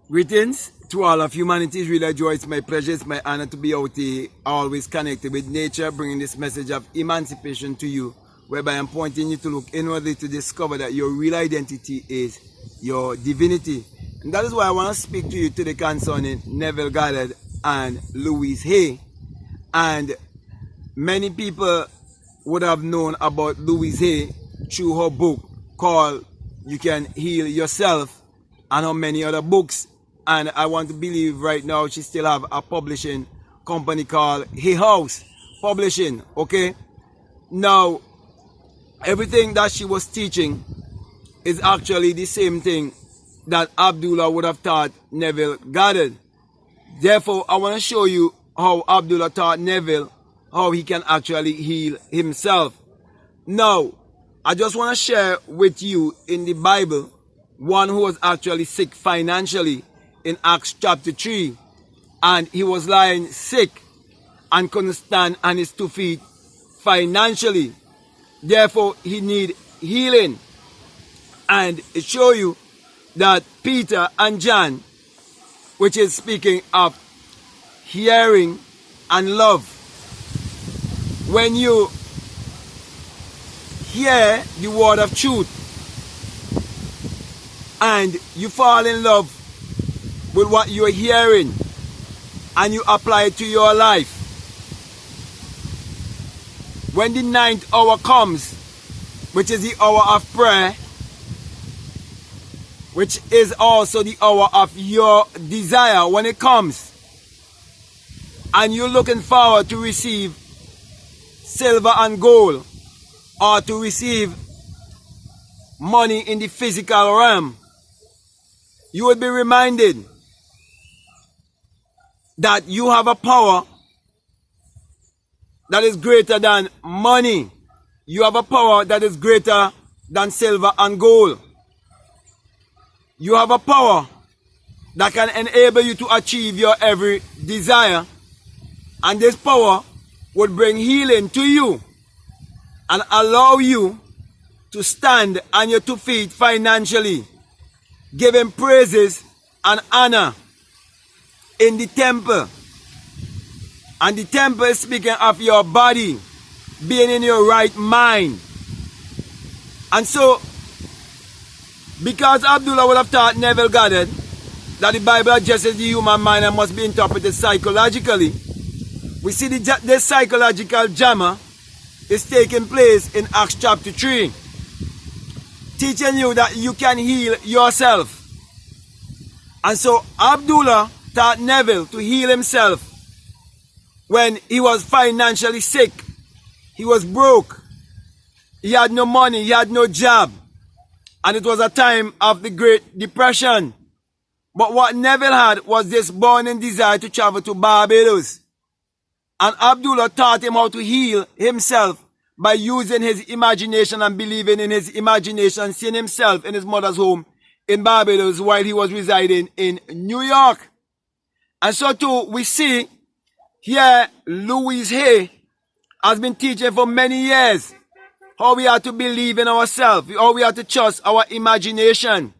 Greetings to all of humanity. It's really a joy. It's my pleasure. It's my honor to be out here, always connected with nature, bringing this message of emancipation to you, whereby I'm pointing you to look inwardly to discover that your real identity is your divinity. And that is why I want to speak to you today concerning Neville Goddard and Louise Hay. And many people would have known about Louise Hay through her book called You Can Heal Yourself and how many other books. And I want to believe right now she still have a publishing company called Hay House Publishing, okay? Now, everything that she was teaching is actually the same thing that Abdullah would have taught Neville Goddard. Therefore, I want to show you how Abdullah taught Neville how he can actually heal himself. Now, I just want to share with you in the Bible one who was actually sick financially in Acts chapter 3. And he was lying sick and couldn't stand on his 2 feet financially. Therefore, he need healing. And it show you that Peter and John, which is speaking of hearing and love. When you hear the word of truth and you fall in love with what you're hearing and you apply it to your life, when the 9th hour comes, which is the hour of prayer, which is also the hour of your desire, when it comes and you're looking forward to receive silver and gold or to receive money in the physical realm, you would be reminded that you have a power that is greater than money. You have a power that is greater than silver and gold. You have a power that can enable you to achieve your every desire. And this power would bring healing to you and allow you to stand on your 2 feet financially, giving praises and honor in the temple. And the temple is speaking of your body being in your right mind. And so, because Abdullah would have taught Neville Goddard that the Bible addresses the human mind and must be interpreted psychologically, we see this psychological drama is taking place in Acts chapter 3, teaching you that you can heal yourself. And so Abdullah taught Neville to heal himself when he was financially sick. He was broke. He had no money. He had no job. And it was a time of the Great Depression. But what Neville had was this burning desire to travel to Barbados. And Abdullah taught him how to heal himself by using his imagination and believing in his imagination, seeing himself in his mother's home in Barbados while he was residing in New York. And so too, we see here Louise Hay has been teaching for many years how we have to believe in ourselves, how we have to trust our imagination,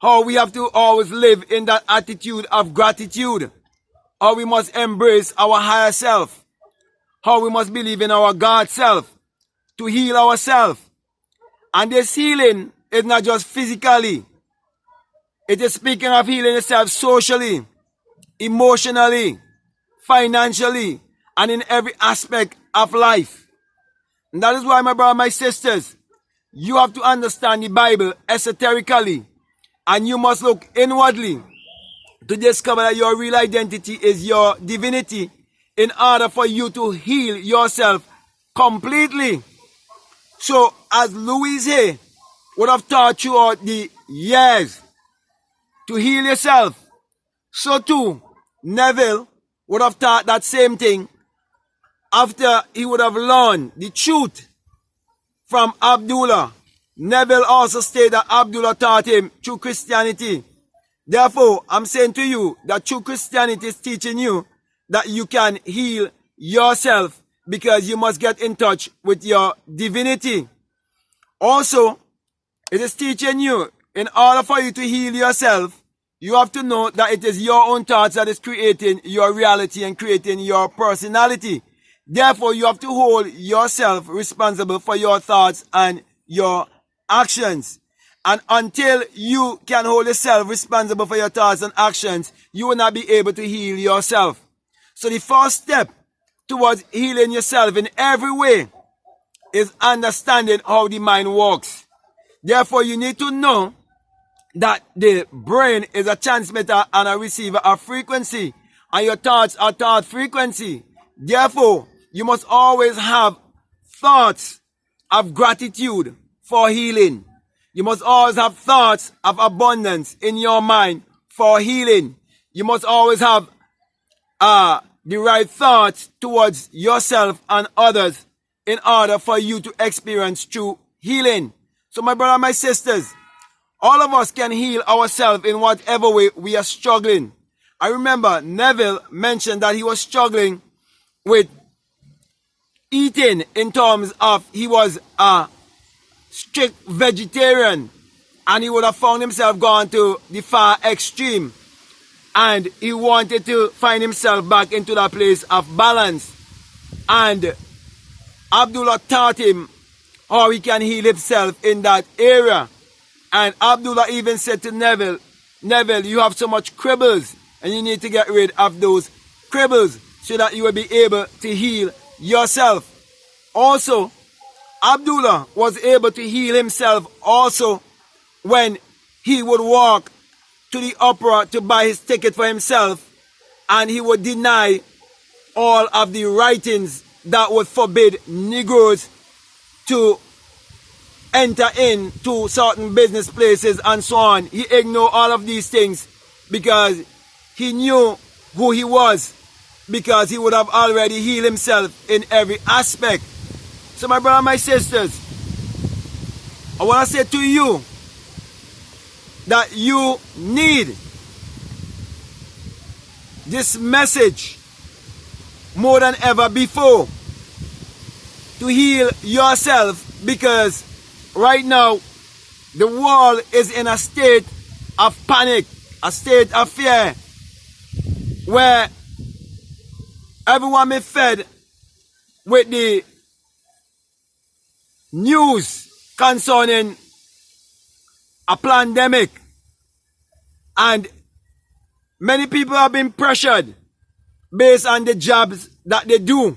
how we have to always live in that attitude of gratitude, how we must embrace our higher self, how we must believe in our God self to heal ourselves. And this healing is not just physically. It is speaking of healing yourself socially, emotionally, financially, and in every aspect of life. And that is why, my brothers, my sisters, you have to understand the Bible esoterically, and you must look inwardly to discover that your real identity is your divinity in order for you to heal yourself completely. So, as Louise Hay would have taught you throughout the years to heal yourself, so too Neville would have taught that same thing after he would have learned the truth from Abdullah. Neville also stated that Abdullah taught him through Christianity. Therefore, I'm saying to you that true Christianity is teaching you that you can heal yourself because you must get in touch with your divinity. Also, it is teaching you in order for you to heal yourself, You have to know that it is your own thoughts that is creating your reality and creating your personality. Therefore, you have to hold yourself responsible for your thoughts and your actions. And until you can hold yourself responsible for your thoughts and actions, you will not be able to heal yourself. So the first step towards healing yourself in every way is understanding how the mind works. Therefore, you need to know that the brain is a transmitter and a receiver of frequency, and your thoughts are thought frequency. Therefore, you must always have thoughts of gratitude for healing. You must always have thoughts of abundance in your mind for healing. You must always have the right thoughts towards yourself and others in order for you to experience true healing. So my brother, my sisters, all of us can heal ourselves in whatever way we are struggling. I remember Neville mentioned that he was struggling with eating in terms of he was a strict vegetarian, and he would have found himself gone to the far extreme, and he wanted to find himself back into that place of balance. And Abdullah taught him how he can heal himself in that area. And Abdullah even said to Neville, Neville, you have so much cribbles and you need to get rid of those cribbles so that you will be able to heal yourself. Also, Abdullah was able to heal himself also when he would walk to the opera to buy his ticket for himself, and he would deny all of the writings that would forbid Negroes to enter into certain business places and so on. He ignored all of these things because he knew who he was, because he would have already healed himself in every aspect. So my brother, my sisters, I want to say to you that you need this message more than ever before to heal yourself, because right now the world is in a state of panic, a state of fear, where everyone is fed with the news concerning a pandemic, and many people have been pressured based on the jobs that they do.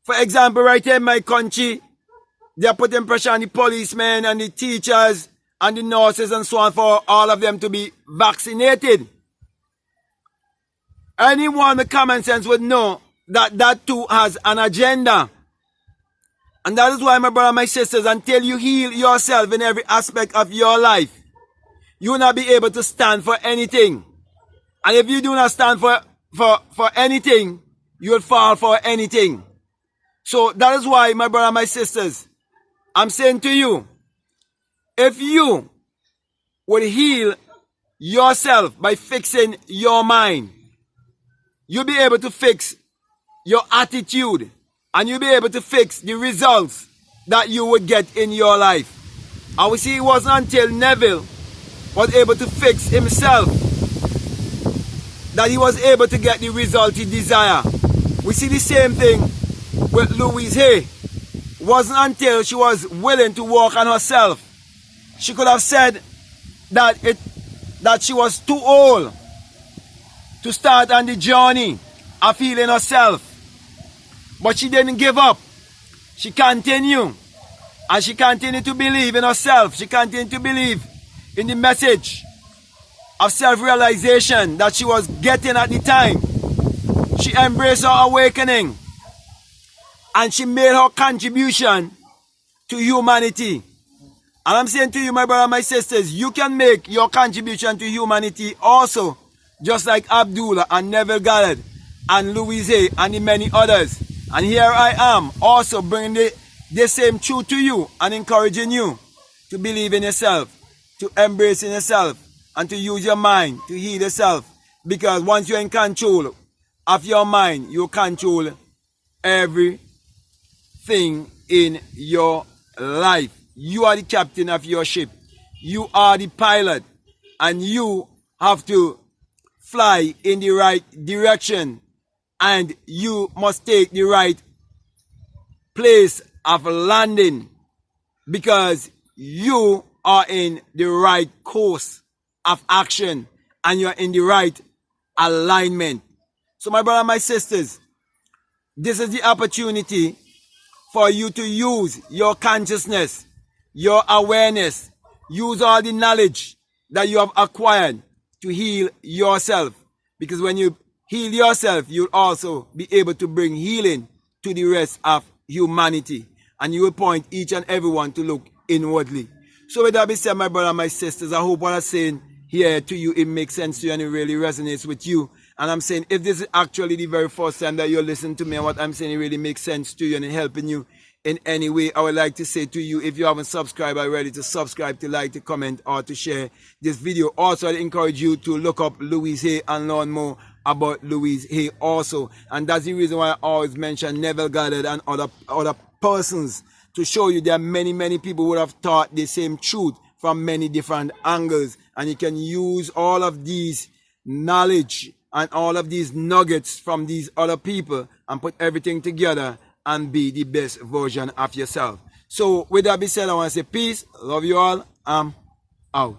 For example, right here in my country, they are putting pressure on the policemen and the teachers and the nurses and so on for all of them to be vaccinated. Anyone with common sense would know that that too has an agenda. And that is why, my brother, my sisters, until you heal yourself in every aspect of your life, you will not be able to stand for anything. And if you do not stand for anything, you will fall for anything. So that is why, my brother, my sisters, I'm saying to you, if you would heal yourself by fixing your mind, you'll be able to fix your attitude, and you'll be able to fix the results that you would get in your life. And we see it wasn't until Neville was able to fix himself that he was able to get the result he desired. We see the same thing with Louise. It wasn't until she was willing to work on herself. She could have said that she was too old to start on the journey of healing herself. But she didn't give up. She continued. And she continued to believe in herself. She continued to believe in the message of self-realization that she was getting at the time. She embraced her awakening. And she made her contribution to humanity. And I'm saying to you, my brother, my sisters, you can make your contribution to humanity also, just like Abdullah and Neville Goddard and Louise and the many others. And here I am also bringing the same truth to you and encouraging you to believe in yourself, to embrace in yourself, and to use your mind to heal yourself. Because once you're in control of your mind, you control everything in your life. You are the captain of your ship. You are the pilot, and you have to fly in the right direction, and you must take the right place of landing, because you are in the right course of action and you're in the right alignment. So my brother, my sisters, this is the opportunity for you to use your consciousness, your awareness, use all the knowledge that you have acquired to heal yourself. Because when you heal yourself, you'll also be able to bring healing to the rest of humanity. And you will point each and everyone to look inwardly. So with that being said, my brother, my sisters, I hope what I'm saying here to you, it makes sense to you and it really resonates with you. And I'm saying, if this is actually the very first time that you're listening to me and what I'm saying, it really makes sense to you and it helping you in any way, I would like to say to you, if you haven't subscribed already, to subscribe, to like, to comment, or to share this video. Also, I encourage you to look up Louise Hay and learn more about Louise Hay also. And that's the reason why I always mention Neville Goddard and other persons, to show you there are many people who have taught the same truth from many different angles. And you can use all of these knowledge and all of these nuggets from these other people and put everything together and be the best version of yourself. So with that being said, I want to say peace, love you all, I'm out.